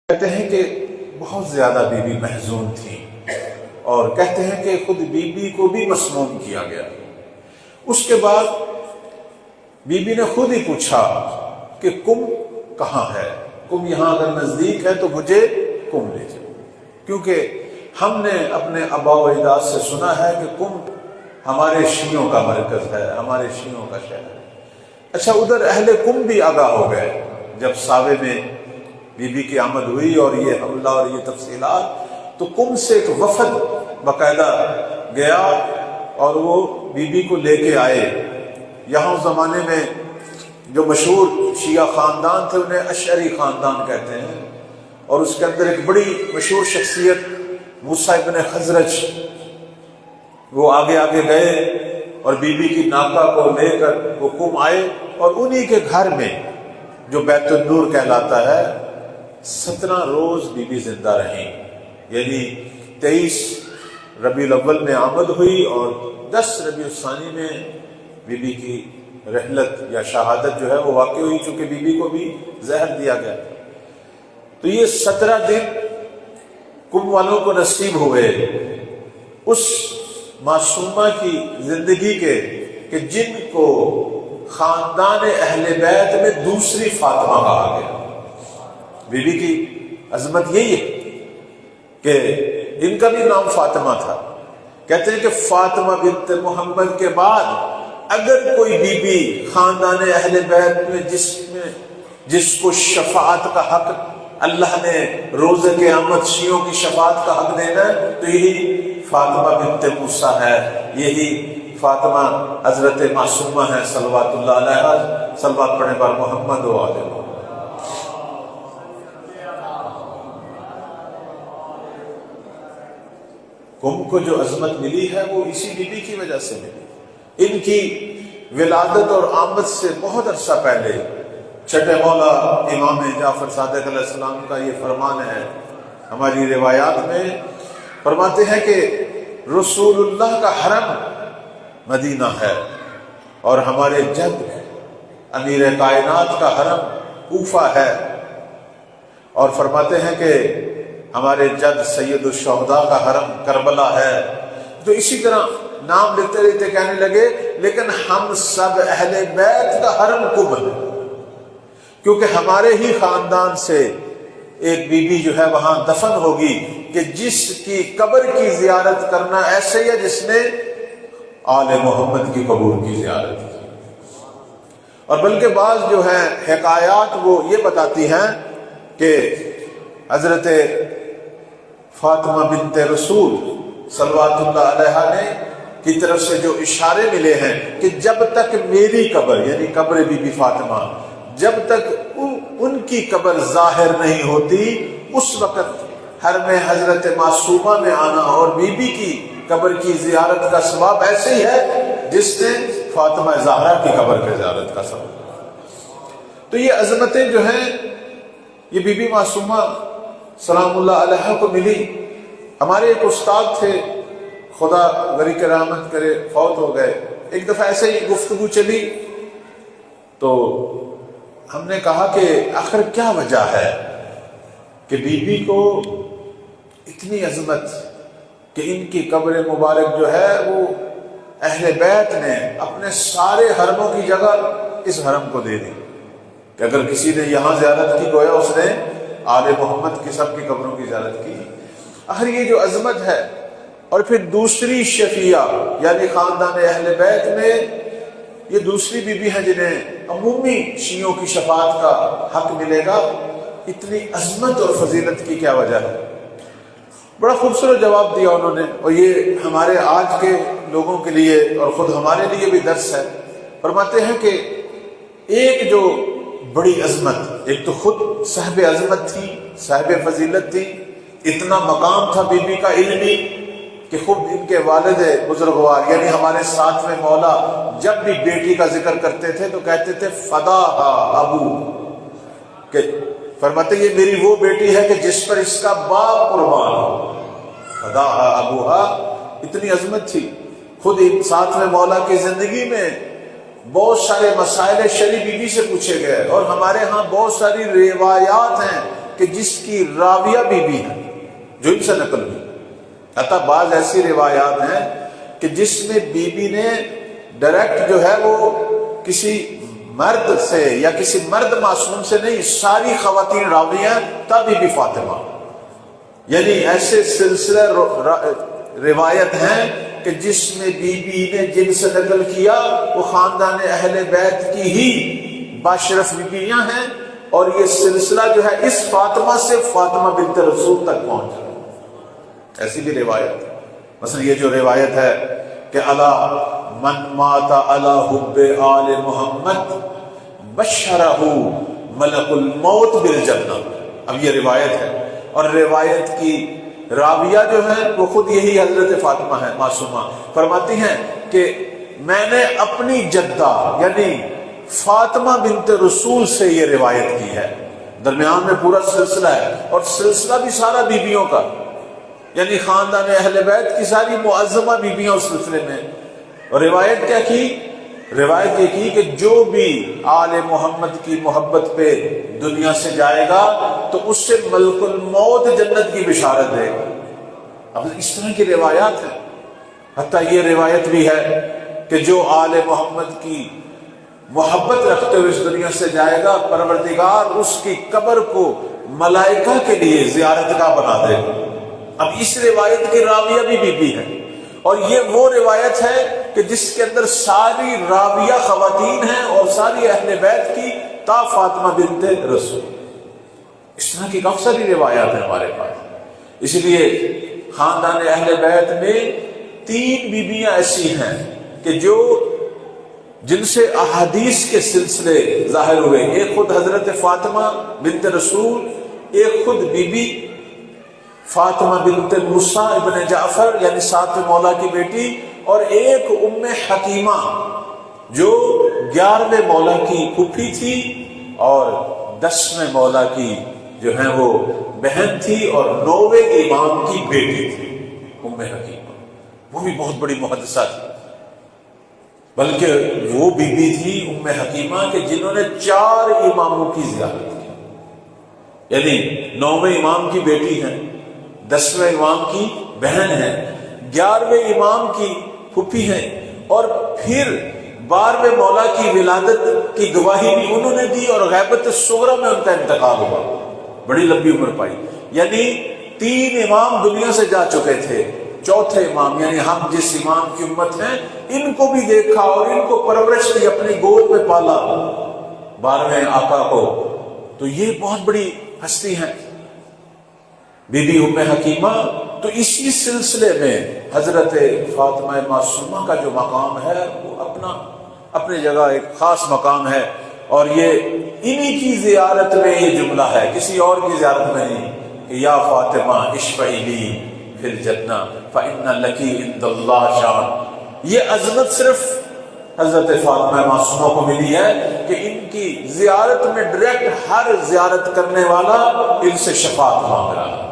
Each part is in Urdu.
کہتے ہیں کہ بہت زیادہ بی بی محزون تھی اور کہتے ہیں کہ خود بی بی کو بھی مسموم کیا گیا۔ اس کے بعد بی بی نے خود ہی پوچھا کہ کم کہاں ہے، کم یہاں اگر نزدیک ہے تو مجھے کم لے جاؤ، کیونکہ ہم نے اپنے آباء و اجداد سے سنا ہے کہ کم ہمارے شیعوں کا مرکز ہے، ہمارے شیعوں کا شہر ہے۔ اچھا، ادھر اہل کم بھی آگاہ ہو گئے جب ساوے میں بی بی کی آمد ہوئی اور یہ حملہ اور یہ تفصیلات، تو کم سے ایک وفد باقاعدہ گیا اور وہ بی بی کو لے کے آئے۔ یہاں اس زمانے میں جو مشہور شیعہ خاندان تھے انہیں اشعری خاندان کہتے ہیں، اور اس کے اندر ایک بڑی مشہور شخصیت موسیٰ ابن خزرج، وہ آگے آگے گئے اور بی بی کی ناکہ کو لے کر وہ کم آئے، اور انہی کے گھر میں جو بیت النور کہلاتا ہے 17 روز بی بی زندہ رہیں، یعنی 23 ربیع الاول میں آمد ہوئی اور 10 ربیع الثانی میں بی بی کی رحلت یا شہادت جو ہے وہ واقع ہوئی، چونکہ بی بی کو بھی زہر دیا گیا۔ تو یہ 17 دن کم والوں کو نصیب ہوئے اس معصومہ کی زندگی کے کہ جن کو خاندان اہل بیت میں دوسری فاطمہ کہا گیا۔ بی بی کی عظمت یہی ہے کہ ان کا بھی نام فاطمہ تھا۔ کہتے ہیں کہ فاطمہ بنت محمد کے بعد اگر کوئی بی بی خاندان اہل بیت میں جس کو شفاعت کا حق اللہ نے روز قیامت شیعوں کی شفاعت کا حق دینا ہے تو یہی فاطمہ بنت موسیٰ ہے، یہی فاطمہ حضرت معصومہ ہے صلوات اللہ علیہ۔ صلوات پڑھنے پر محمد و آل محمد۔ کم کو جو عظمت ملی ہے وہ اسی بی بی کی وجہ سے ملی۔ ان کی ولادت اور آمد سے بہت عرصہ پہلے چھٹے مولا امام جعفر صادق علیہ السلام کا یہ فرمان ہے، ہماری روایات میں فرماتے ہیں کہ رسول اللہ کا حرم مدینہ ہے اور ہمارے جد امیر کائنات کا حرم کوفہ ہے، اور فرماتے ہیں کہ ہمارے جد سید الشہداء کا حرم کربلا ہے۔ تو اسی طرح نام لیتے لیتے کہنے لگے لیکن ہم سب اہل بیت کا حرم کم ہے، کیونکہ ہمارے ہی خاندان سے ایک بی بی جو ہے وہاں دفن ہوگی کہ جس کی قبر کی زیارت کرنا ایسے ہی ہے جس نے آل محمد کی قبور کی زیارت کی۔ اور بلکہ بعض جو ہیں حکایات وہ یہ بتاتی ہیں کہ حضرت فاطمہ بنت رسول صلوات اللہ علیہ نے کی طرف سے جو اشارے ملے ہیں کہ جب تک میری قبر یعنی قبر بی بی فاطمہ جب تک ان کی قبر ظاہر نہیں ہوتی اس وقت حرم حضرت معصومہ میں آنا اور بی بی کی قبر کی زیارت کا ثواب ایسے ہی ہے جس نے فاطمہ زہرا کی قبر کی زیارت کا ثواب۔ تو یہ عظمتیں جو ہیں یہ بی بی معصومہ سلام اللہ علیہ کو ملی۔ ہمارے ایک استاد تھے، خدا غریق رحمت کرے، فوت ہو گئے۔ ایک دفعہ ایسے ہی گفتگو چلی تو ہم نے کہا کہ آخر کیا وجہ ہے کہ بی بی کو اتنی عظمت کہ ان کی قبر مبارک جو ہے وہ اہل بیت نے اپنے سارے حرموں کی جگہ اس حرم کو دے دی کہ اگر کسی نے یہاں زیارت کی گویا اس نے آل محمد کی سب کی قبروں کی زیارت کی۔ آخر یہ جو عظمت ہے، اور پھر دوسری شفیعہ یعنی خاندان اہل بیت میں یہ دوسری بی بی ہیں جنہیں عمومی شیعوں کی شفاعت کا حق ملے گا، اتنی عظمت اور فضیلت کی کیا وجہ ہے؟ بڑا خوبصورت جواب دیا انہوں نے، اور یہ ہمارے آج کے لوگوں کے لیے اور خود ہمارے لیے بھی درس ہے۔ فرماتے ہیں کہ ایک جو بڑی عظمت، ایک تو خود صاحب عظمت تھی، صاحب فضیلت تھی، اتنا مقام تھا بی بی کا علمی کہ خود ان کے والد بزرگوار یعنی ہمارے ساتھ میں مولا جب بھی بیٹی کا ذکر کرتے تھے تو کہتے تھے فداہا ابو، کہ فرماتے یہ میری وہ بیٹی ہے کہ جس پر اس کا باپ قربان ہو، فداہا ابوہا۔ اتنی عظمت تھی۔ خود ساتھ میں مولا کی زندگی میں بہت سارے مسائل شرعی بی بی سے پوچھے گئے، اور ہمارے ہاں بہت ساری روایات ہیں کہ جس کی راویہ بی بی ہے جو ان سے نقل ہوئی. حتیٰ بعض ایسی روایات ہیں کہ جس میں بی بی نے ڈائریکٹ جو ہے وہ کسی مرد سے یا کسی مرد معصوم سے نہیں، ساری خواتین راویہ تا بی بی فاطمہ. یعنی ایسے سلسلہ روایت ہیں کہ جس میں بی بی نے جن سے نقل کیا وہ خاندان اہل بیت کی ہی باشرف بیویاں ہیں، اور یہ سلسلہ جو ہے اس فاطمہ سے فاطمہ بنت رسول تک پہنچا. ایسی بھی روایت ہے. مثلا یہ جو روایت ہے کہ الا من مات علی حب آل محمد بشرہ ملک الموت بالجنہ. اب یہ روایت ہے، اور روایت کی راویہ جو ہے وہ خود یہی حضرت فاطمہ ہے معصومہ. فرماتی ہیں کہ میں نے اپنی جدہ یعنی فاطمہ بنت رسول سے یہ روایت کی ہے. درمیان میں پورا سلسلہ ہے، اور سلسلہ بھی سارا بیویوں کا، یعنی خاندان اہل بیت کی ساری معظمہ بیویاں اس سلسلے میں. اور روایت کیا کی؟ روایت یہ کی کہ جو بھی آل محمد کی محبت پہ دنیا سے جائے گا تو اس سے ملک الموت جنت کی بشارت دے گا. اب اس طرح کی روایات ہیں. حتیٰ یہ روایت بھی ہے کہ جو آل محمد کی محبت رکھتے ہوئے اس دنیا سے جائے گا، پروردگار اس کی قبر کو ملائکہ کے لیے زیارت گاہ بنا دے گا. اب اس روایت کی راویہ بھی بی بی ہے، اور یہ وہ روایت ہے کہ جس کے اندر ساری راویہ خواتین ہیں اور ساری اہل بیت کی تا فاطمہ بنت رسول. اس طرح کی کافی ساری روایات ہیں ہمارے پاس. اس لیے خاندان اہل بیت میں 3 بیویاں ایسی ہیں کہ جن سے احادیث کے سلسلے ظاہر ہوئے. ایک خود حضرت فاطمہ بنت رسول، ایک خود بی بی فاطمہ بنت موسیٰ ابن جعفر یعنی 7ویں مولا کی بیٹی، اور ایک ام حکیمہ جو 11ویں مولا کی پھوپھی تھی اور 10ویں مولا کی جو ہے وہ بہن تھی اور 9ویں امام کی بیٹی تھی. ام حکیمہ وہ بھی بہت بڑی محدثہ تھی، بلکہ وہ بی بی تھی ام حکیمہ کہ جنہوں نے 4 اماموں کی زیارت کی. یعنی 9ویں امام کی بیٹی ہیں، 10ویں امام کی بہن ہے، 11ویں امام کی پھوپھی ہیں، اور پھر 12ویں مولا کی ولادت کی گواہی بھی انہوں نے دی، اور غیبت صغریٰ میں ان کا انتقال ہوا. بڑی لمبی عمر پائی. یعنی 3 امام دنیا سے جا چکے تھے، 4تھے امام یعنی ہم جس امام کی امت ہیں ان کو بھی دیکھا اور ان کو پرورش دی، اپنی گود میں پالا 12ویں آقا کو. تو یہ بہت بڑی ہستی ہیں بی بی ام حکیمہ. تو اسی سلسلے میں حضرت فاطمہ معصومہ کا جو مقام ہے وہ اپنی جگہ ایک خاص مقام ہے، اور یہ انہی کی زیارت میں یہ جملہ ہے، کسی اور کی زیارت میں نہیں کہ یا فاطمہ اشفعی لی فی الجنہ فإن لکی عند اللہ شان. یہ عظمت صرف حضرت فاطمہ معصومہ کو ملی ہے کہ ان کی زیارت میں ڈائریکٹ ہر زیارت کرنے والا ان سے شفاعت مانگ رہا ہے،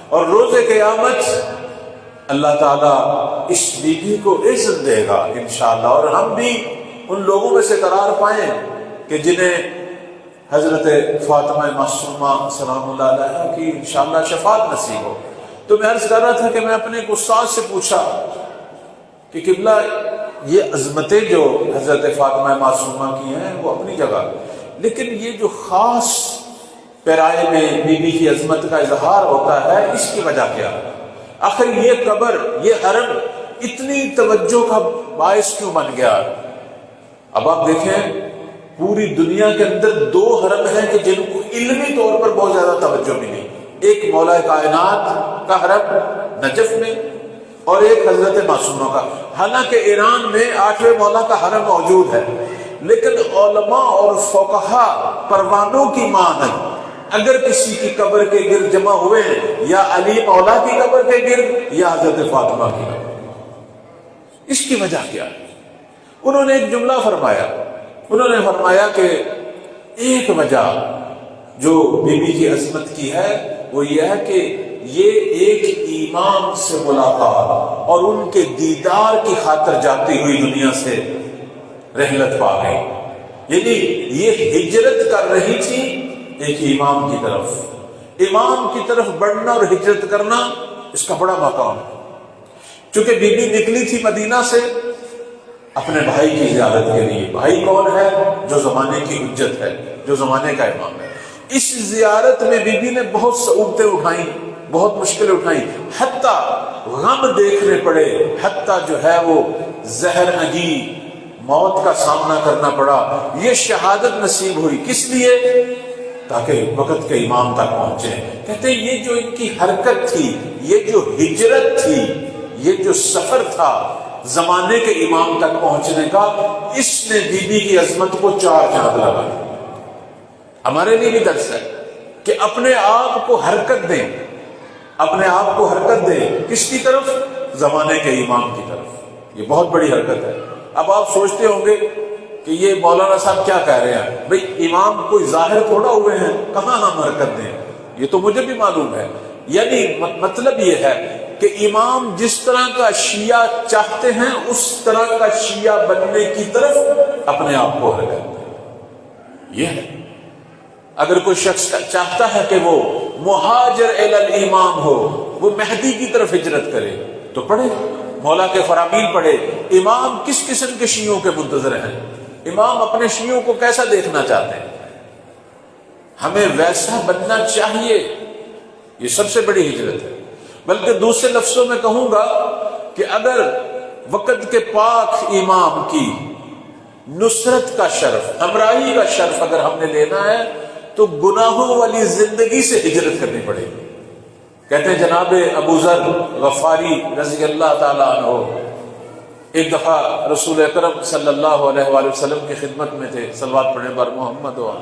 اور روز قیامت اللہ تعالیٰ اس بیوی کو عزت دے گا انشاءاللہ. اور ہم بھی ان لوگوں میں سے قرار پائیں کہ جنہیں حضرت فاطمہ معصومہ سلام اللہ علیہ کی انشاءاللہ شفاعت نصیب ہو. تو میں عرض کر رہا تھا کہ میں اپنے ایک استاد سے پوچھا کہ قبلہ یہ عظمتیں جو حضرت فاطمہ معصومہ کی ہیں وہ اپنی جگہ، لیکن یہ جو خاص پیرائے میں بی بی کی عظمت کا اظہار ہوتا ہے اس کی وجہ کیا ہے؟ آخر یہ قبر، یہ حرم اتنی توجہ کا باعث کیوں بن گیا؟ اب آپ دیکھیں پوری دنیا کے اندر 2 حرم ہیں کہ جن کو علمی طور پر بہت زیادہ توجہ ملی. ایک مولا کائنات کا حرم نجف میں، اور ایک حضرت معصومہ کا. حالانکہ ایران میں 8ویں مولا کا حرم موجود ہے، لیکن علماء اور فقہا پروانوں کی مانند اگر کسی کی قبر کے گرد جمع ہوئے یا علی مولا کی قبر کے گرد یا حضرت فاطمہ کی قبر. اس کی وجہ کیا ہے؟ انہوں نے ایک جملہ فرمایا. انہوں نے فرمایا کہ ایک وجہ جو بی بی کی عظمت کی ہے وہ یہ ہے کہ یہ ایک امام سے ملاقات اور ان کے دیدار کی خاطر جاتی ہوئی دنیا سے رحلت پا گئی. یعنی یہ ہجرت کر رہی تھی ایک امام کی طرف، امام کی طرف بڑھنا اور ہجرت کرنا اس کا بڑا مقام ہے۔ چونکہ بی بی نکلی تھی مدینہ سے اپنے بھائی کی زیارت کے لیے۔ بھائی کون ہے؟ جو زمانے کی حجت ہے، جو زمانے کا امام ہے۔ اس زیارت میں بی بی نے بہت صعوبتیں اٹھائیں، بہت مشکلیں اٹھائیں، حتیٰ غم دیکھنے پڑے، حتیٰ جو ہے وہ زہر نگی موت کا سامنا کرنا پڑا۔ یہ شہادت نصیب ہوئی کس لیے؟ تاکہ وقت کے امام تک پہنچے۔ کہتے ہیں یہ جو ان کی حرکت تھی، یہ جو ہجرت تھی، یہ جو سفر تھا زمانے کے امام تک پہنچنے کا، اس نے بی بی کی عظمت کو چار چاند لگا۔ ہمارے لیے بھی درس ہے کہ اپنے آپ کو حرکت دیں، اپنے آپ کو حرکت دیں کس کی طرف؟ زمانے کے امام کی طرف۔ یہ بہت بڑی حرکت ہے۔ اب آپ سوچتے ہوں گے کہ یہ مولانا صاحب کیا کہہ رہے ہیں؟ بھئی امام کوئی ظاہر تھوڑا ہوئے ہیں، کہاں ہم حرکت دیں؟ یہ تو مجھے بھی معلوم ہے۔ یعنی مطلب یہ ہے کہ امام جس طرح کا شیعہ چاہتے ہیں اس طرح کا شیعہ بننے کی طرف اپنے آپ کو حرکت دیں۔ یہ ہے، اگر کوئی شخص چاہتا ہے کہ وہ مہاجر الی الامام ہو، وہ مہدی کی طرف ہجرت کرے، تو پڑھے مولا کے فرامین پڑھے۔ امام کس قسم کے شیعوں کے منتظر ہیں؟ امام اپنے شیعوں کو کیسا دیکھنا چاہتے ہیں؟ ہمیں ویسا بننا چاہیے۔ یہ سب سے بڑی ہجرت ہے۔ بلکہ دوسرے لفظوں میں کہوں گا کہ اگر وقت کے پاک امام کی نصرت کا شرف، ہمراہی کا شرف اگر ہم نے لینا ہے تو گناہوں والی زندگی سے ہجرت کرنی پڑے گی۔ کہتے ہیں جناب ابو ذر غفاری رضی اللہ تعالیٰ عنہ ایک دفعہ رسول اکرم صلی اللہ علیہ وآلہ وسلم کی خدمت میں تھے، صلوات پڑھنے پر محمد و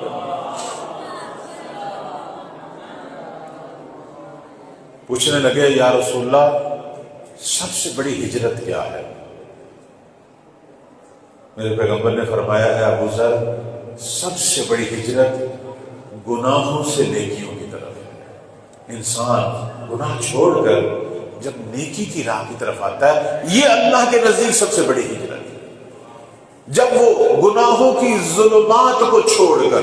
پوچھنے لگے یا رسول اللہ سب سے بڑی ہجرت کیا ہے؟ میرے پیغمبر نے فرمایا ہے ابو ذر سب سے بڑی ہجرت گناہوں سے نیکیوں کی طرف ہے۔ انسان گناہ چھوڑ کر جب نیکی کی راہ کی طرف آتا ہے، یہ اللہ کے نزدیک سب سے بڑی ہجرت ہے۔ جب وہ گناہوں کی ظلمات کو چھوڑ کر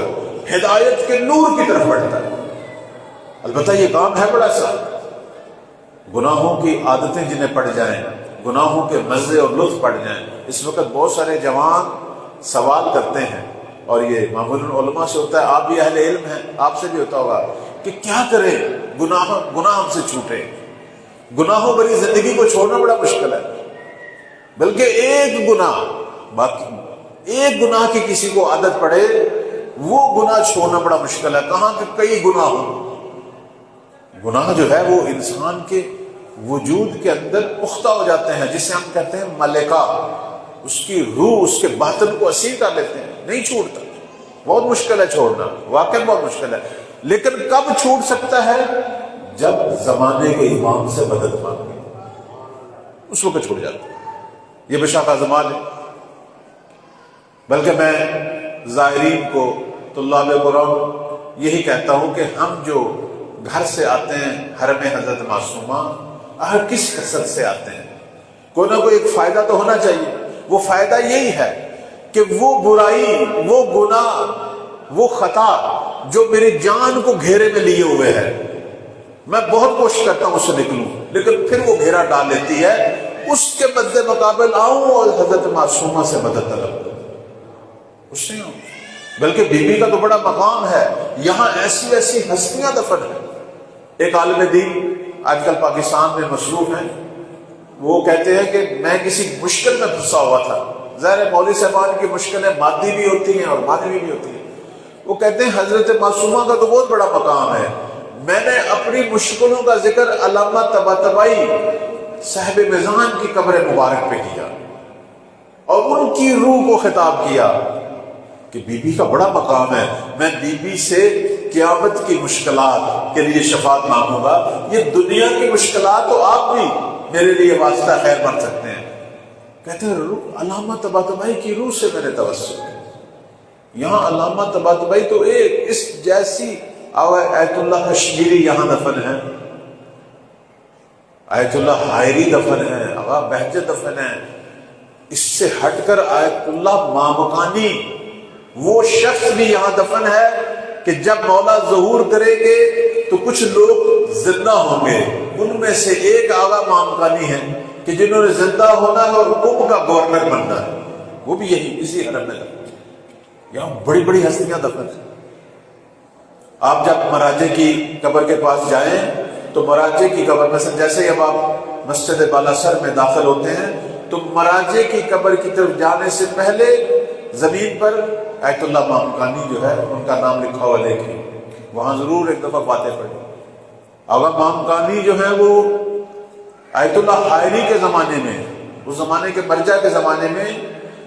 ہدایت کے نور کی طرف بڑھتا ہے۔ البتہ یہ کام ہے بڑا سا، گناہوں کی عادتیں جنہیں پڑ جائیں، گناہوں کے مزے اور لطف پڑ جائیں۔ اس وقت بہت سارے جوان سوال کرتے ہیں، اور یہ معمولاً علماء سے ہوتا ہے، آپ بھی اہل علم ہیں، آپ سے بھی ہوتا ہوگا کہ کیا کریں گناہ ہم سے چھوٹے۔ گناہوں بھری زندگی کو چھوڑنا بڑا مشکل ہے، بلکہ ایک گناہ کی کسی کو عادت پڑے وہ گناہ چھوڑنا بڑا مشکل ہے، کہاں کہ کئی گناہ ہوں۔ گناہ جو ہے وہ انسان کے وجود کے اندر پختہ ہو جاتے ہیں، جسے ہم کہتے ہیں ملکہ، اس کی روح اس کے باطن کو اسیر کر لیتے ہیں، نہیں چھوڑتا۔ بہت مشکل ہے چھوڑنا، واقعی بہت مشکل ہے، لیکن کب چھوٹ سکتا ہے؟ جب زمانے کے امام سے مدد مانگے، اس وقت چھوٹ جاتا ہے۔ یہ بشاخہ زمان ہے۔ بلکہ میں زائرین کو، طلاب قرآن یہی کہتا ہوں کہ ہم جو گھر سے آتے ہیں حرم حضرت معصومہ، ہر کس کثرت سے آتے ہیں، کوئی نہ کوئی ایک فائدہ تو ہونا چاہیے۔ وہ فائدہ یہی ہے کہ وہ برائی، وہ گناہ، وہ خطا جو میری جان کو گھیرے میں لیے ہوئے ہے، میں بہت کوشش کرتا ہوں اس سے نکلوں، لیکن پھر وہ گھیرا ڈال لیتی ہے، اس کے مد مقابل آؤں اور حضرت معصومہ سے مدد طلب کروں، اس سے آؤں۔ بلکہ بی بی کا تو بڑا مقام ہے، یہاں ایسی ایسی ہستیاں دفن ہیں۔ ایک عالم دین آج کل پاکستان میں مصروف ہیں، وہ کہتے ہیں کہ میں کسی مشکل میں پھنسا ہوا تھا۔ ظاہر مولوی صاحبان کی مشکلیں مادی بھی ہوتی ہیں اور معنوی بھی ہوتی ہیں۔ وہ کہتے ہیں حضرت معصومہ کا تو بہت بڑا مقام ہے، میں نے اپنی مشکلوں کا ذکر علامہ طباطبائی صاحب میزان کی قبر مبارک پہ کیا اور ان کی روح کو خطاب کیا کہ بی بی کا بڑا مقام ہے، میں بی بی سے قیامت کی مشکلات کے لیے شفاعت مانگوں گا۔ یہ دنیا کی مشکلات تو آپ بھی میرے لیے واسطہ خیر بن سکتے ہیں۔ کہتے ہیں علامہ طباطبائی کی روح سے میں نے توسل کیا۔ یہاں علامہ طباطبائی تو ایک اس جیسی، آیت اللہ کشمیری یہاں دفن ہے، آیت اللہ حائری دفن ہے، آغا بہجت دفن ہے۔ اس سے ہٹ کر آیت اللہ مامکانی وہ شخص بھی یہاں دفن ہے کہ جب مولا ظہور کریں گے تو کچھ لوگ زندہ ہوں گے. ان میں سے ایک آغا مامکانی ہے کہ جنہوں نے زندہ ہونا ہے اور قوم کا گورنر بننا ہے. وہ بھی یہی اسی حرم میں دفن. یہاں بڑی بڑی ہستیاں دفن ہیں. آپ جب مراجے کی قبر کے پاس جائیں تو مراجے کی قبر مثلا جیسے اب آپ مسجد بالا سر میں داخل ہوتے ہیں تو مراجے کی قبر کی طرف جانے سے پہلے زمین پر آیت اللہ مامکانی جو ہے ان کا نام لکھا ہوا دیکھیں. وہاں ضرور ایک دفعہ فاتح پڑھیں. آغا مامکانی جو ہے وہ آیت اللہ حائری کے زمانے میں، اس زمانے کے مرجع کے زمانے میں،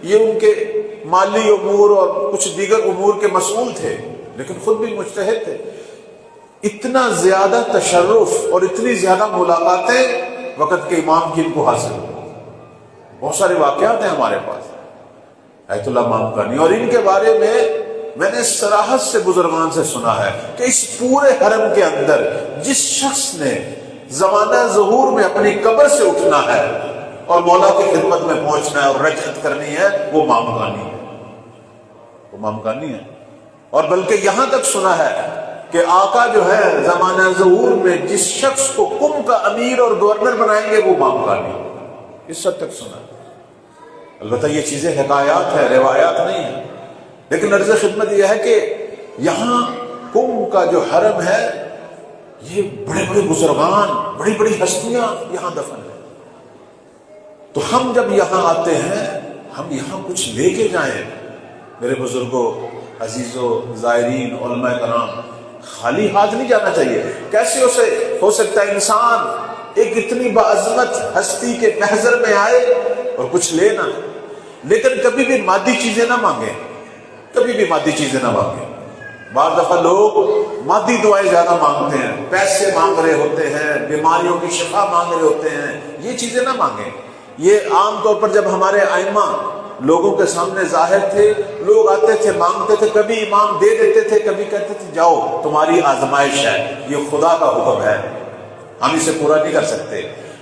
یہ ان کے مالی امور اور کچھ دیگر امور کے مسئول تھے، لیکن خود بھی مجتہد تھے. اتنا زیادہ تشرف اور اتنی زیادہ ملاقاتیں وقت کے امام کی ان کو حاصل ہوئی. بہت سارے واقعات ہیں ہمارے پاس آیت اللہ مامکانی، اور ان کے بارے میں نے صراحت سے بزرگان سے سنا ہے کہ اس پورے حرم کے اندر جس شخص نے زمانہ ظہور میں اپنی قبر سے اٹھنا ہے اور مولا کی خدمت میں پہنچنا ہے اور رجعت کرنی ہے، وہ مامکانی ہے. وہ مامکانی ہے. اور بلکہ یہاں تک سنا ہے کہ آقا جو ہے زمانہ ظہور میں جس شخص کو قوم کا امیر اور گورنر بنائیں گے وہ مامکانی ہے. اس حد تک سنا ہے. البتہ یہ چیزیں حکایات ہیں، روایات نہیں ہیں. لیکن عرض خدمت یہ ہے کہ یہاں قوم کا جو حرم ہے یہ بڑے بڑے بزرگان، بڑی بڑی ہستیاں یہاں دفن ہیں. تو ہم جب یہاں آتے ہیں ہم یہاں کچھ لے کے جائیں. میرے بزرگوں، عزیزوں، زائرین، علماء کرام، خالی ہاتھ نہیں جانا چاہیے. کیسے ہو سکتا ہے انسان ایک اتنی باعظمت ہستی کے محضر میں آئے اور کچھ لے نہ، لیکن کبھی بھی مادی چیزیں نہ مانگیں. کبھی بھی مادی چیزیں نہ مانگیں. بعض دفعہ لوگ مادی دعائیں زیادہ مانگتے ہیں، پیسے مانگ رہے ہوتے ہیں، بیماریوں کی شفا مانگ رہے ہوتے ہیں. یہ چیزیں نہ مانگیں. یہ عام طور پر جب ہمارے ائمہ لوگوں کے سامنے ظاہر تھے، لوگ آتے تھے مانگتے تھے، کبھی امام دے دیتے تھے، کبھی کہتے تھے جاؤ تمہاری آزمائش ہے، یہ خدا کا حکم ہے، ہم اسے پورا نہیں کر سکتے.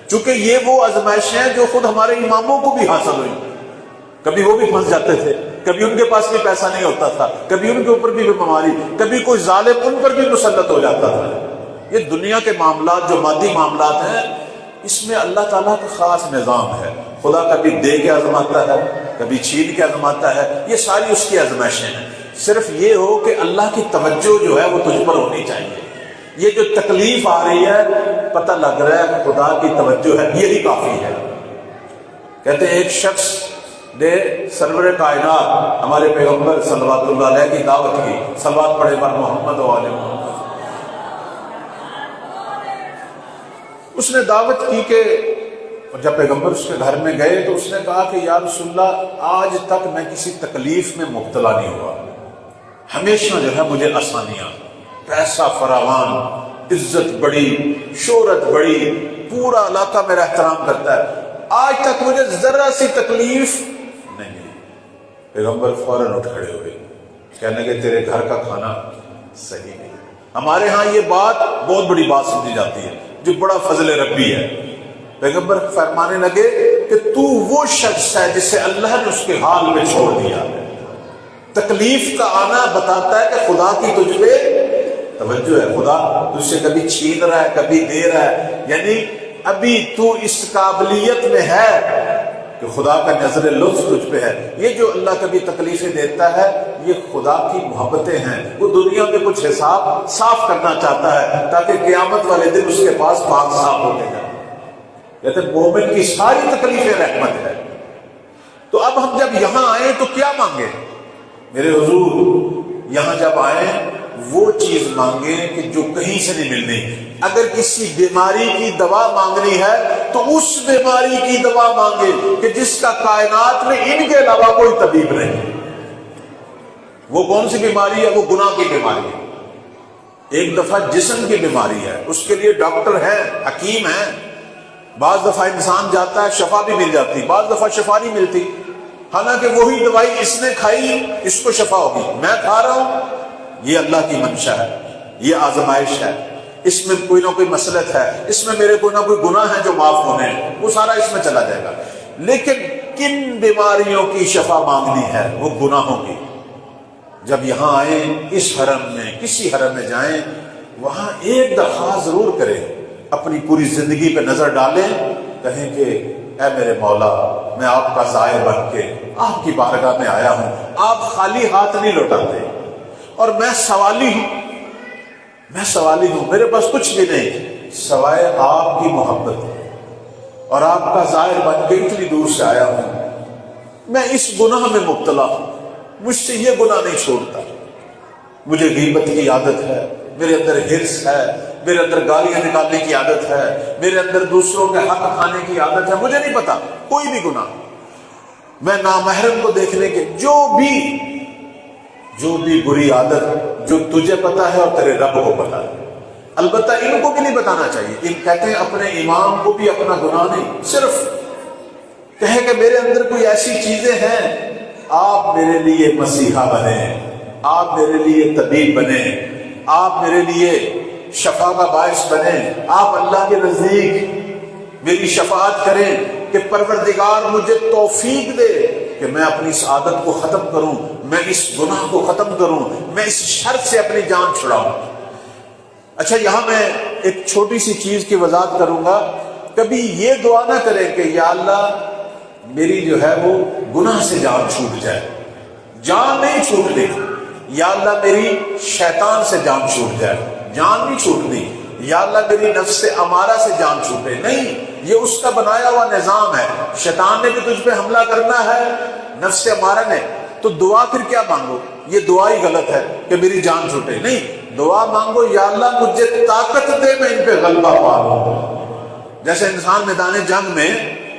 چونکہ یہ وہ آزمائشیں ہیں جو خود ہمارے اماموں کو بھی حاصل ہوئی. کبھی وہ بھی پھنس جاتے تھے، کبھی ان کے پاس بھی پیسہ نہیں ہوتا تھا، کبھی ان کے اوپر بھی بیماری، کبھی کوئی ظالم ان پر بھی مسلط ہو جاتا تھا. یہ دنیا کے معاملات جو مادی معاملات ہیں اس میں اللہ تعالیٰ کا خاص نظام ہے. خدا کبھی دے کے آزماتا ہے، کبھی چھین کے آزماتا ہے. یہ ساری اس کی آزمائشیں ہیں. صرف یہ ہو کہ اللہ کی توجہ جو ہے وہ تجھ پر ہونی چاہیے. یہ جو تکلیف آ رہی ہے پتہ لگ رہا ہے کہ خدا کی توجہ ہے، یہی کافی ہے. کہتے ہیں ایک شخص نے سرور کائنات ہمارے پیغمبر صلوات اللہ علیہ کی دعوت کی. صلوات پڑھے بر محمد و آل محمد. اس نے دعوت کی کہ جب پیغمبر اس کے گھر میں گئے تو اس نے کہا کہ یا رسول اللہ آج تک میں کسی تکلیف میں مبتلا نہیں ہوا. ہمیشہ جو ہے مجھے آسانیاں، پیسہ فراوان، عزت بڑی، شہرت بڑی، پورا علاقہ میرا احترام کرتا ہے، آج تک مجھے ذرا سی تکلیف نہیں. پیغمبر فوراً اٹھ کھڑے ہوئے، کہنے لگے تیرے گھر کا کھانا صحیح نہیں. ہمارے ہاں یہ بات بہت بڑی بات سمجھی جاتی ہے جو بڑا فضل ربی ہے. پیغمبر فرمانے لگے کہ تو وہ شخص ہے جسے اللہ نے اس کے حال میں چھوڑ دیا. تکلیف کا آنا بتاتا ہے کہ خدا کی تجھ پہ توجہ ہے، خدا تجھ سے کبھی چھین رہا ہے، کبھی دے رہا ہے. یعنی ابھی تو اس قابلیت میں ہے کہ خدا کا نظر لطف تجھ پہ ہے. یہ جو اللہ کبھی تکلیفیں دیتا ہے یہ خدا کی محبتیں ہیں. وہ دنیا میں کچھ حساب صاف کرنا چاہتا ہے تاکہ قیامت والے دن اس کے پاس پاک صاف ہوتے جائیں. کہتے ہیں مومن کی ساری تکلیفیں رحمت ہے. تو اب ہم جب یہاں آئیں تو کیا مانگیں؟ میرے حضور یہاں جب آئیں وہ چیز مانگیں کہ جو کہیں سے نہیں ملنی. اگر کسی بیماری کی دوا مانگنی ہے تو اس بیماری کی دوا مانگے کہ جس کا کائنات میں ان کے علاوہ کوئی طبیب نہیں. وہ کون سی بیماری ہے؟ وہ گناہ کی بیماری ہے. ایک دفعہ جسم کی بیماری ہے، اس کے لیے ڈاکٹر ہیں، حکیم ہیں. بعض دفعہ انسان جاتا ہے شفا بھی مل جاتی، بعض دفعہ شفا نہیں ملتی. حالانکہ وہی دوائی اس نے کھائی اس کو شفا ہوگی، میں کھا رہا ہوں. یہ اللہ کی منشا ہے، یہ آزمائش ہے. اس میں کوئی نہ کوئی مصلحت ہے، اس میں میرے کوئی نہ کوئی گناہ ہے جو معاف ہونے ہیں، وہ سارا اس میں چلا جائے گا. لیکن کن بیماریوں کی شفا مانگنی ہے؟ وہ گناہوں کی. جب یہاں آئیں اس حرم میں کسی حرم میں جائیں وہاں ایک دفعہ ضرور کریں، اپنی پوری زندگی پہ نظر ڈالیں، کہیں کہ اے میرے مولا میں آپ کا زائر بن کے آپ کی بارگاہ میں آیا ہوں، آپ خالی ہاتھ نہیں لوٹاتے اور میں سوالی ہوں، میرے پاس کچھ بھی نہیں سوائے آپ کی محبت اور آپ کا زائر بن کے اتنی دور سے آیا ہوں، میں اس گناہ میں مبتلا ہوں، مجھ سے یہ گناہ نہیں چھوڑتا، مجھے غیبت کی عادت ہے، میرے اندر حرص ہے، میرے اندر گالیاں نکالنے کی عادت ہے، میرے اندر دوسروں کے حق کھانے کی عادت ہے، مجھے نہیں پتا کوئی بھی گناہ، میں نامحرم کو دیکھنے کے جو بھی بری عادت جو تجھے پتا ہے اور تیرے رب کو پتا ہے، البتہ ان کو بھی نہیں بتانا چاہیے، ان کہتے ہیں اپنے امام کو بھی اپنا گناہ نہیں، صرف کہے کہ میرے اندر کوئی ایسی چیزیں ہیں، آپ میرے لیے مسیحا بنے، آپ میرے لیے طبیب بنے، آپ میرے لیے شفا کا باعث بنے، آپ اللہ کے نزدیک میری شفاعت کریں کہ پروردگار مجھے توفیق دے کہ میں اپنی اس عادت کو ختم کروں، میں اس گناہ کو ختم کروں، میں اس شر سے اپنی جان چھڑاؤں۔ اچھا یہاں میں ایک چھوٹی سی چیز کی وضاحت کروں گا، کبھی یہ دعا نہ کریں کہ یا اللہ میری جو ہے وہ گناہ سے جان چھوٹ جائے، جان نہیں چھوٹنی، یا اللہ میری شیطان سے جان چھوٹ جائے، جان نہیں چھوٹنی، یا اللہ میری نفس امارہ سے جان چھوٹے، نہیں، یہ اس کا بنایا ہوا نظام ہے، شیطان نے بھی تجھ پہ حملہ کرنا ہے، نفس امارہ نے، تو دعا پھر کیا مانگو؟ یہ دعا ہی غلط ہے کہ میری جان چھوٹے، نہیں، دعا مانگو یا اللہ مجھے طاقت دے میں ان پہ غلبہ پا لوں۔ جیسے انسان میدان جنگ میں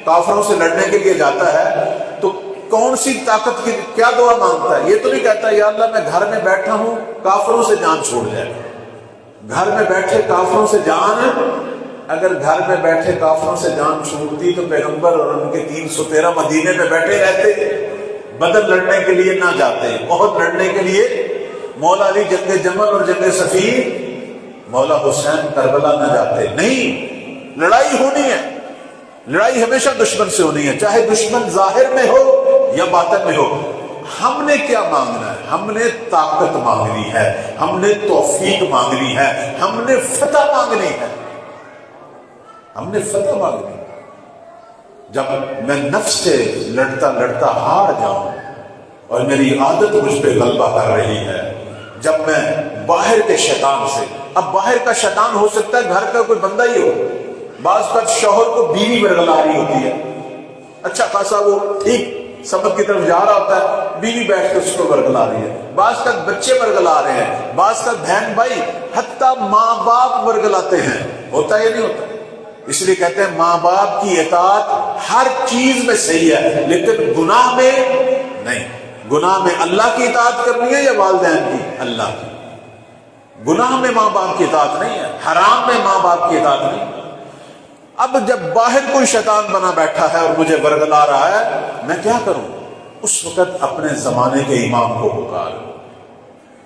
کافروں سے لڑنے کے لیے جاتا ہے تو کون سی طاقت کی کیا دعا مانگتا ہے؟ یہ تو نہیں کہتا یا اللہ میں گھر میں بیٹھا ہوں کافروں سے جان چھوڑ جائے، گھر میں بیٹھے کافروں سے جان، اگر گھر میں بیٹھے کافروں سے جان چھوڑتی تو پیغمبر اور ان کے 313 مدینے میں بیٹھے رہتے، بدر لڑنے کے لیے نہ جاتے، احد لڑنے کے لیے مولا علی جنگ جمل اور جنگ صفین، مولا حسین کربلا نہ جاتے، نہیں، لڑائی ہونی ہے، لڑائی ہمیشہ دشمن سے ہونی ہے، چاہے دشمن ظاہر میں ہو یا باطن میں ہو۔ ہم نے کیا مانگنا ہے؟ ہم نے طاقت مانگنی ہے، ہم نے توفیق مانگنی ہے، ہم نے فتح مانگنی ہے، ہم نے فتح مانگنی ہے۔ جب میں نفس سے لڑتا لڑتا ہار جاؤں اور میری عادت مجھ پہ غلبہ کر رہی ہے، جب میں باہر کے شیطان سے، اب باہر کا شیطان ہو سکتا ہے گھر کا کوئی بندہ ہی ہو، بعض کا شوہر کو بیوی ورگلا رہی ہوتی ہے، اچھا خاصا وہ ٹھیک سبق کی طرف جا رہا ہوتا ہے، بیوی بیٹھ کے اس کو ورگلا رہی ہے، بعض کا بچے ورگلا رہے ہیں، بعض کا بہن بھائی، حتیٰ ماں باپ ورگلاتے ہیں، ہوتا ہے یا نہیں ہوتا؟ اس لیے کہتے ہیں ماں باپ کی اطاعت ہر چیز میں صحیح ہے لیکن گناہ میں نہیں، گناہ میں اللہ کی اطاعت کرنی ہے یا والدین کی؟ اللہ کی۔ گناہ میں ماں باپ کی اطاعت نہیں ہے، حرام میں ماں باپ کی اطاعت نہیں ہے۔ اب جب باہر کوئی شیطان بنا بیٹھا ہے اور مجھے ورگلا رہا ہے، میں کیا کروں؟ اس وقت اپنے زمانے کے امام کو پکار،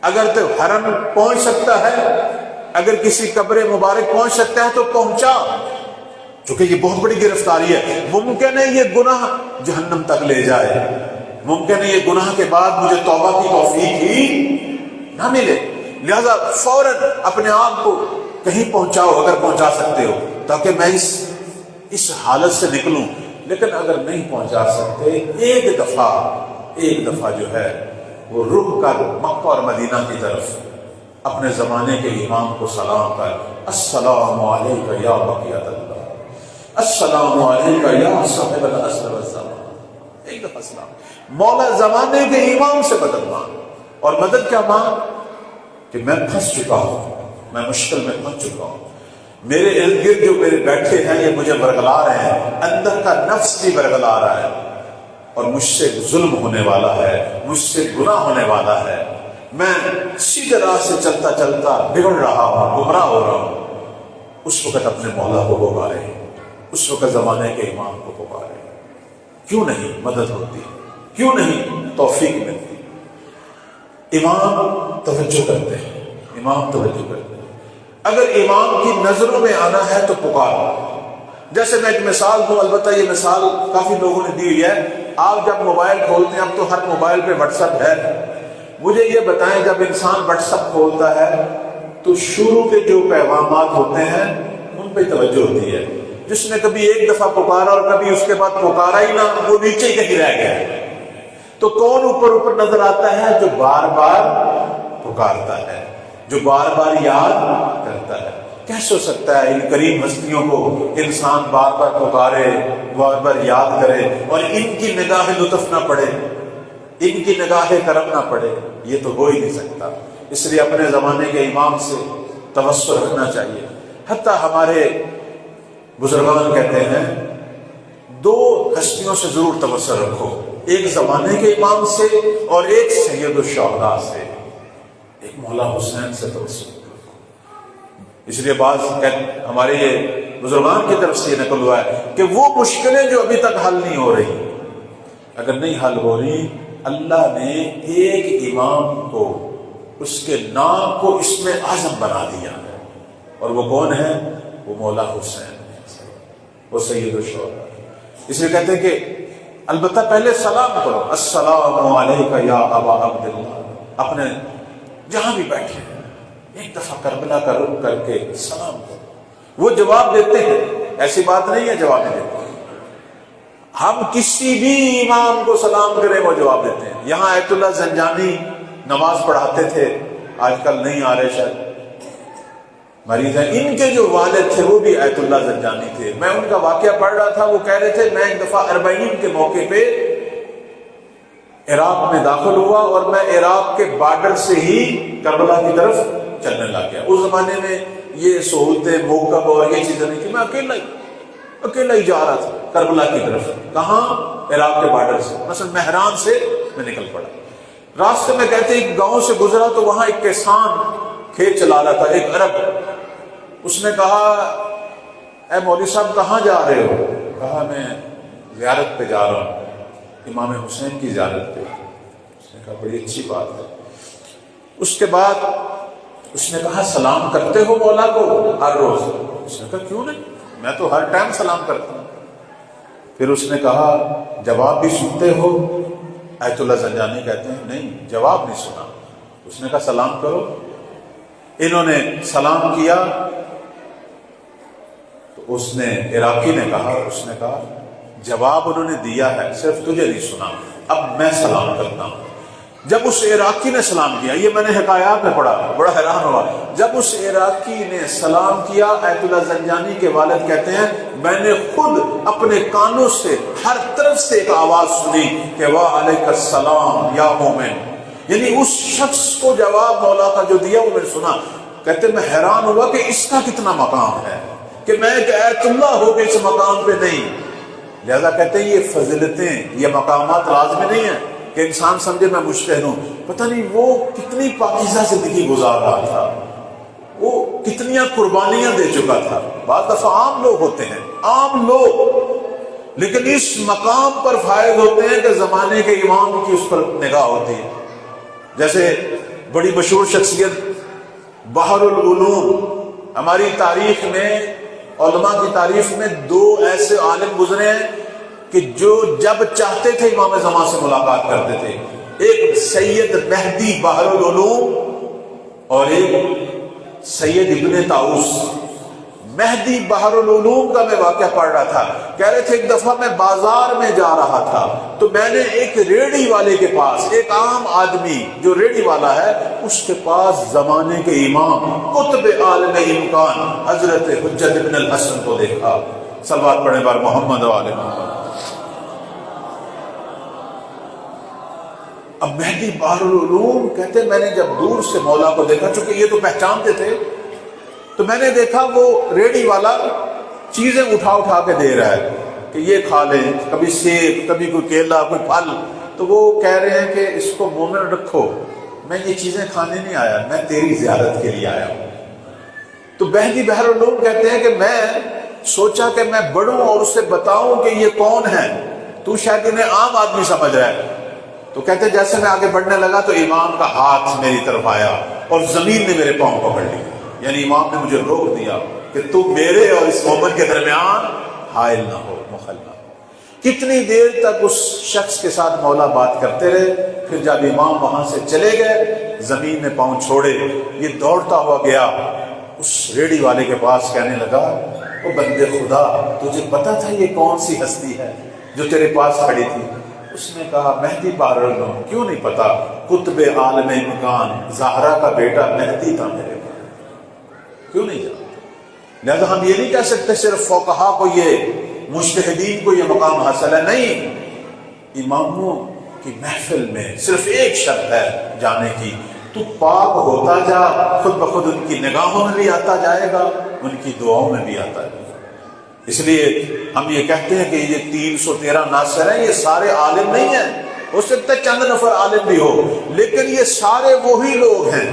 اگر تو حرم پہنچ سکتا ہے، اگر کسی قبر مبارک پہنچ سکتا ہے تو پہنچا، چونکہ یہ بہت بڑی گرفتاری ہے، ممکن ہے یہ گناہ جہنم تک لے جائے، ممکن ہے یہ گناہ کے بعد مجھے توبہ کی توفیق ہی نہ ملے، لہذا فوراً اپنے آپ کو کہیں پہنچاؤ اگر پہنچا سکتے ہو تاکہ میں اس حالت سے نکلوں، لیکن اگر نہیں پہنچا سکتے ایک دفعہ جو ہے وہ رک کر مکہ اور مدینہ کی طرف اپنے زمانے کے امام کو سلام کر، السلام علیکم یا بقیت اللہ، السلام علیکم یا صاحب العصر والزمان، ایک دفعہ سلام، مولا زمانے کے امام سے مدد مانگ، اور مدد کیا مانگ کہ میں پھنس چکا ہوں، میں مشکل میں پھنس چکا ہوں، میرے ارد گرد جو میرے بیٹھے ہیں یہ مجھے ورگلا رہے ہیں، اندر کا نفس بھی ورگلا رہا ہے اور مجھ سے ظلم ہونے والا ہے، مجھ سے گناہ ہونے والا ہے، میں سیدھے راہ سے چلتا چلتا بگڑ رہا ہوں، گمراہ ہو رہا ہوں۔ اس وقت اپنے مولا کو پکارے، اس وقت زمانے کے امام کو پکارے، کیوں نہیں مدد ہوتی، کیوں نہیں توفیق ملتی؟ امام توجہ کرتے ہیں، امام توجہ کرتے ہیں، اگر امام کی نظروں میں آنا ہے تو پکارو۔ جیسے میں ایک مثال دوں، البتہ یہ مثال کافی لوگوں نے دی ہوئی ہے، آپ جب موبائل کھولتے ہیں، اب تو ہر موبائل پہ واٹس ایپ ہے، مجھے یہ بتائیں جب انسان واٹس ایپ کھولتا ہے تو شروع کے جو پیغامات ہوتے ہیں ان پہ توجہ ہوتی ہے. جس نے کبھی ایک دفعہ پکارا اور کبھی اس کے بعد پکارا ہی نہ، وہ نیچے ہی کہیں رہ گیا. تو کون اوپر اوپر نظر آتا ہے؟ جو بار بار پکارتا ہے، جو بار بار یاد کرتا ہے. کیسے ہو سکتا ہے ان کریم ہستیوں کو انسان بار بار پکارے، بار بار یاد کرے اور ان کی نگاہ لطف نہ پڑے، ان کی نگاہ کرم نہ پڑے؟ یہ تو ہو ہی نہیں سکتا. اس لیے اپنے زمانے کے امام سے توسل رکھنا چاہیے. حتیٰ ہمارے بزرگان کہتے ہیں دو ہستیوں سے ضرور توسل رکھو، ایک زمانے کے امام سے اور ایک سید الشہداء سے. ایک مولا حسین سے توسل رکھو. اس لیے بعض ہمارے یہ بزرگان کی طرف سے یہ نقل ہوا ہے کہ وہ مشکلیں جو ابھی تک حل نہیں ہو رہی، اگر نہیں حل ہو رہی، اللہ نے ایک امام کو، اس کے نام کو اسم اعظم بنا دیا ہے. اور وہ کون ہے؟ وہ مولا حسین، وہ سید الشہداء. اس لیے کہتے ہیں کہ البتہ پہلے سلام کرو، السلام علیکہ یا ابا عبداللہ. اپنے جہاں بھی بیٹھے ایک دفعہ کربلا کا رخ کر کے سلام کرو. وہ جواب دیتے ہیں، ایسی بات نہیں ہے جواب نہیں دیتے. ہم کسی بھی امام کو سلام کریں وہ جواب دیتے ہیں. یہاں آیت اللہ زنجانی نماز پڑھاتے تھے، آج کل نہیں آ رہے، شاید مریض ہیں. ان کے جو والد تھے وہ بھی آیت اللہ زنجانی تھے. میں ان کا واقعہ پڑھ رہا تھا، وہ کہہ رہے تھے میں ایک دفعہ اربعین کے موقع پہ عراق میں داخل ہوا اور میں عراق کے بارڈر سے ہی کربلا کی طرف چلنے لگ گیا. اس زمانے میں یہ سہولتیں موکب اور یہ چیزیں نہیں تھی. میں اکیلا ہی جا رہا تھا کربلا کی طرف. کہاں؟ عراق کے بارڈر سے، مثلا مہران سے میں نکل پڑا. راستے میں کہتے ایک گاؤں سے گزرا تو وہاں ایک کسان کھیت چلا رہا تھا، ایک عرب. اس نے کہا اے مولوی صاحب کہاں جا رہے ہو؟ کہا میں زیارت پہ جا رہا ہوں، امام حسین کی زیارت پہ. اس نے کہا بڑی اچھی بات ہے. اس کے بعد اس نے کہا سلام کرتے ہو مولا کو ہر روز؟ اس نے کہا کیوں نہیں، میں تو ہر ٹائم سلام کرتا ہوں. پھر اس نے کہا جواب بھی سنتے ہو؟ آیت اللہ زنجانی کہتے ہیں نہیں، جواب نہیں سنا. اس نے کہا سلام کرو. انہوں نے سلام کیا تو اس نے، عراقی نے کہا، اس نے کہا جواب انہوں نے دیا ہے، صرف تجھے نہیں سنا، اب میں سلام کرتا ہوں. جب اس عراقی نے سلام کیا، یہ میں نے حکایات میں پڑھا، بڑا حیران ہوا. جب اس عراقی نے سلام کیا، آیت اللہ زنجانی کے والد کہتے ہیں میں نے خود اپنے کانوں سے ہر طرف سے ایک آواز سنی کہ وعلیک السلام یا مومن. یعنی اس شخص کو جواب مولا کا جو دیا وہ میں نے سنا. کہتے میں حیران ہوا کہ اس کا کتنا مقام ہے کہ میں ایک آیت اللہ ہو کے اس مقام پہ نہیں. لہذا کہتے ہیں یہ فضیلتیں، یہ مقامات لازمی نہیں ہیں کہ انسان سمجھے میں مجتہد ہوں. پتہ نہیں وہ کتنی پاکیزہ زندگی گزار رہا تھا، وہ کتنیاں قربانیاں دے چکا تھا. بعض دفعہ عام لوگ ہوتے ہیں، عام لوگ، لیکن اس مقام پر فائز ہوتے ہیں کہ زمانے کے امام کی اس پر نگاہ ہوتی ہے. جیسے بڑی مشہور شخصیت بحر العلوم، ہماری تاریخ میں، علماء کی تاریخ میں دو ایسے عالم گزرے ہیں کہ جو جب چاہتے تھے امام زمان سے ملاقات کرتے تھے. ایک سید مہدی بحر العلوم اور ایک سید ابن طاؤس. مہدی بحر العلوم کا میں واقعہ پڑھ رہا تھا، کہہ رہے تھے ایک دفعہ میں بازار میں جا رہا تھا تو میں نے ایک ریڑھی والے کے پاس، ایک عام آدمی جو ریڑھی والا ہے اس کے پاس زمانے کے امام قطب عالم امکان حضرت حجت ابن الحسن کو دیکھا. صلوات پڑھنے پر محمد و آل محمد. اب مہدی بحر العلوم کہتے میں نے جب دور سے مولا کو دیکھا، چونکہ یہ تو پہچانتے تھے، تو میں نے دیکھا وہ ریڑھی والا چیزیں اٹھا اٹھا کے دے رہا ہے کہ یہ کھا لیں، کبھی سیب، کبھی کوئی کیلا، کوئی پھل. تو وہ کہہ رہے ہیں کہ اس کو منہ میں رکھو، میں یہ چیزیں کھانے نہیں آیا، میں تیری زیارت کے لیے آیا ہوں. تو مہدی بحر العلوم کہتے ہیں کہ میں سوچا کہ میں بڑھوں اور اسے بتاؤں کہ یہ کون ہے، تو شاید انہیں عام آدمی سمجھ رہا ہے. تو کہتے جیسے میں آگے بڑھنے لگا تو امام کا ہاتھ میری طرف آیا اور زمین نے میرے پاؤں پکڑ لی. یعنی امام نے مجھے روک دیا کہ تم میرے اور اس مومن کے درمیان حائل نہ ہو، مخل نہ ہو. کتنی دیر تک اس شخص کے ساتھ مولا بات کرتے رہے. پھر جب امام وہاں سے چلے گئے زمین میں پاؤں چھوڑے، یہ دوڑتا ہوا گیا اس ریڑھی والے کے پاس، کہنے لگا او بندے خدا، تجھے پتا تھا یہ کون سی ہستی ہے جو تیرے پاس کھڑی تھی؟ اس نے کہا مہدی پارل ہوں۔ کیوں نہیں پتا؟ قطب عالم مکان زہرا کا بیٹا مہدی تھا میرے پاس، کیوں نہیں جانتا؟ لہذا ہم یہ نہیں کہہ سکتے صرف فقہا کو یہ، مجتہدین کو یہ مقام حاصل ہے، نہیں، اماموں کی محفل میں صرف ایک شرط ہے جانے کی، تو پاک ہوتا جا، خود بخود ان کی نگاہوں میں بھی آتا جائے گا، ان کی دعاؤں میں بھی آتا جائے گا۔ اس لیے ہم یہ کہتے ہیں کہ یہ 313 ناصر ہیں، یہ سارے عالم نہیں ہیں، ہو سکتا ہے چند نفر عالم بھی ہو، لیکن یہ سارے وہی لوگ ہیں،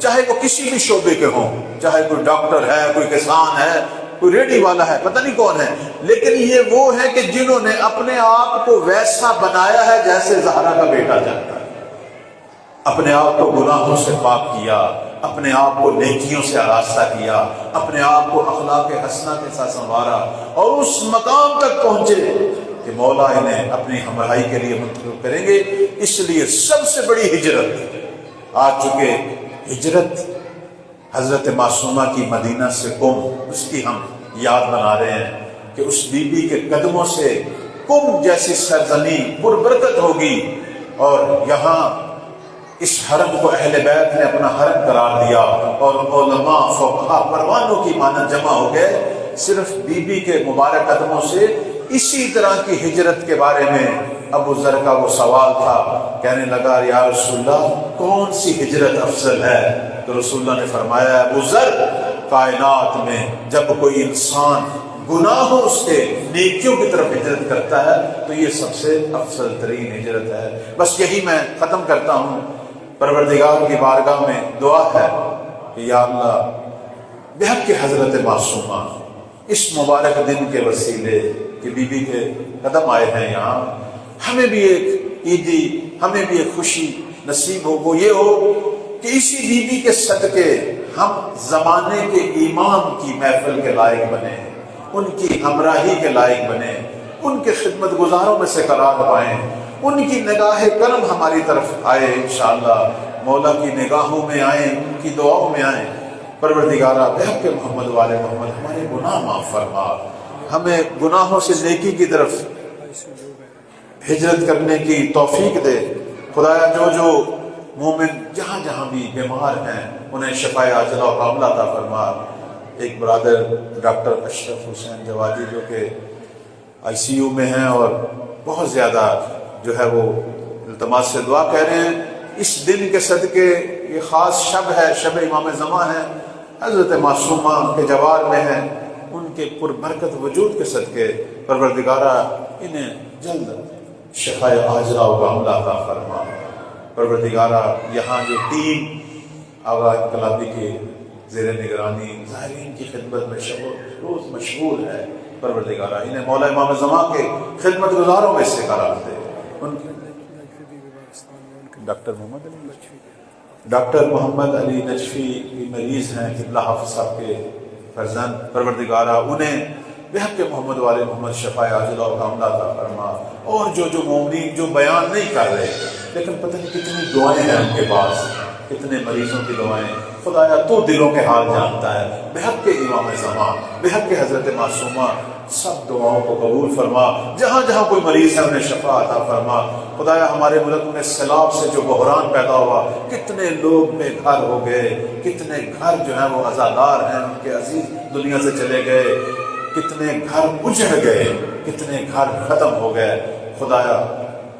چاہے وہ کسی بھی شعبے کے ہوں، چاہے کوئی ڈاکٹر ہے، کوئی کسان ہے، کوئی ریڈی والا ہے، پتہ نہیں کون ہے، لیکن یہ وہ ہیں کہ جنہوں نے اپنے آپ کو ویسا بنایا ہے جیسے زہرا کا بیٹا چاہتا ہے، اپنے آپ کو گناہوں سے پاک کیا، اپنے آپ کو نیکیوں سے آراستہ کیا، اپنے آپ کو اخلاق حسنہ کے ساتھ سنوارا، اور اس مقام تک پہنچے کہ مولا انہیں اپنی ہمراہی کے لیے منتخب کریں گے۔ اس لیے سب سے بڑی ہجرت آ چکے، ہجرت حضرت معصومہ کی مدینہ سے قم، اس کی ہم یاد بنا رہے ہیں کہ اس بی بی کے قدموں سے قم جیسی سرزمین پربرکت ہوگی، اور یہاں اس حرم کو اہل بیت نے اپنا حرم قرار دیا، اور علماء فقہا پروانوں کی مانند جمع ہو گئے صرف بی بی کے مبارک قدموں سے۔ اسی طرح کی ہجرت کے بارے میں ابو ذر کا وہ سوال تھا، کہنے لگا یا رسول اللہ کون سی ہجرت افضل ہے؟ تو رسول اللہ نے فرمایا ابو ذر، کائنات میں جب کوئی انسان گناہوں سے نیکیوں کی طرف ہجرت کرتا ہے تو یہ سب سے افضل ترین ہجرت ہے۔ بس یہی میں ختم کرتا ہوں، پروردگار کی بارگاہ میں دعا ہے کہ یا اللہ بحق کے حضرت معصومہ اس مبارک دن کے وسیلے کہ بی بی کے قدم آئے ہیں یہاں، ہمیں بھی ایک عیدی، ہمیں بھی ایک خوشی نصیب ہو، وہ یہ ہو کہ اسی بی بی کے صدقے ہم زمانے کے ایمان کی محفل کے لائق بنے، ان کی ہمراہی کے لائق بنے، ان کے خدمت گزاروں میں سے قرار پائیں، ان کی نگاہ کرم ہماری طرف آئے انشاءاللہ، مولا کی نگاہوں میں آئیں، ان کی دعاؤں میں آئیں۔ پروردگارہ بحق محمد والے محمد ہمارے گناہ معاف فرما، ہمیں گناہوں سے نیکی کی طرف ہجرت کرنے کی توفیق دے۔ خدایا جو مومن جہاں جہاں بھی بیمار ہیں انہیں شفاء عاجلہ و کاملہ عطا فرما۔ ایک برادر ڈاکٹر اشرف حسین جوادی جو کہ آئی سی یو میں ہیں اور بہت زیادہ جو ہے وہ التماس سے دعا کہہ رہے ہیں، اس دن کے صدقے، یہ خاص شب ہے، شب امام زمان ہے، حضرت معصومہ کے جوار میں ہے، ان کے پربرکت وجود کے صدقے پروردگارہ انہیں جلد شفاء عاجلہ و کاملہ عطا فرما۔ پروردگارہ یہاں جو ٹیم آغا انقلابی کی زیر نگرانی زائرین کی خدمت میں شب و روز مشغول ہے، پروردگارہ انہیں مولا امام زمان کے خدمت گزاروں میں سے قرار دے۔ ان ڈاکٹر محمد علی نجفی کی مریض ہیں، قبلہ حافظ صاحب کے فرزند، پروردگارہ انہیں بحق محمد والے محمد شفاء عاجلہ و کاملہ عطا فرما۔ اور جو مومنین جو بیان نہیں کر رہے لیکن پتہ نہیں کتنی دعائیں ہیں ان کے پاس، کتنے مریضوں کی دعائیں، خدایا تو دلوں کے حال جانتا ہے، بحق امام زمان، بحق حضرت معصومہ سب دعاؤں کو قبول فرما، جہاں جہاں کوئی مریض ہے انہیں شفا عطا فرما۔ خدایا ہمارے ملک میں سیلاب سے جو بحران پیدا ہوا، کتنے لوگ بے گھر ہو گئے، کتنے گھر جو ہیں وہ عزادار ہیں، ان کے عزیز دنیا سے چلے گئے، کتنے گھر اجڑ گئے، کتنے گھر ختم ہو گئے۔ خدایا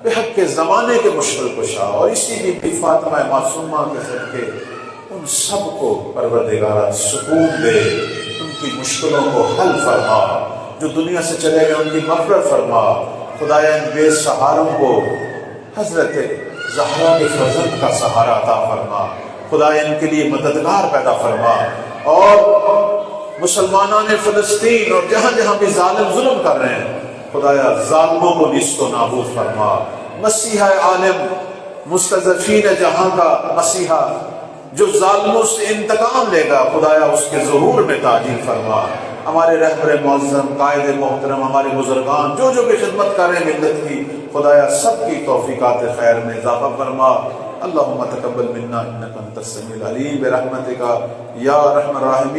بحق کے زمانے کے مشکل کشا اور اسی بھی فاطمہ معصومہ کے صدقے ان سب کو پروردگارہ سکون دے، ان کی مشکلوں کو حل فرما، جو دنیا سے چلے گئے ان کی مغفرت فرما۔ خدایا ان بے سہاروں کو حضرت زہرا کے فرزند کا سہارا عطا فرما، خدایا ان کے لیے مددگار پیدا فرما، اور مسلمانان فلسطین اور جہاں جہاں بھی ظالم ظلم کر رہے ہیں خدایا ظالموں کو نیست و نابود فرما۔ مسیحا عالم مستضعفین جہاں کا مسیحا جو ظالموں سے انتقام لے گا خدایا اس کے ظہور میں تعجیل فرما۔ ہمارے رہبر معظم قائد محترم ہمارے بزرگان جو بھی خدمت کر رہے ہیں ملت کی خدایا سب کی توفیقات خیر میں اضافہ فرما. اللہم تقبل منا انک انت السمیع العلیم برحمتک یا ارحم الراحمین.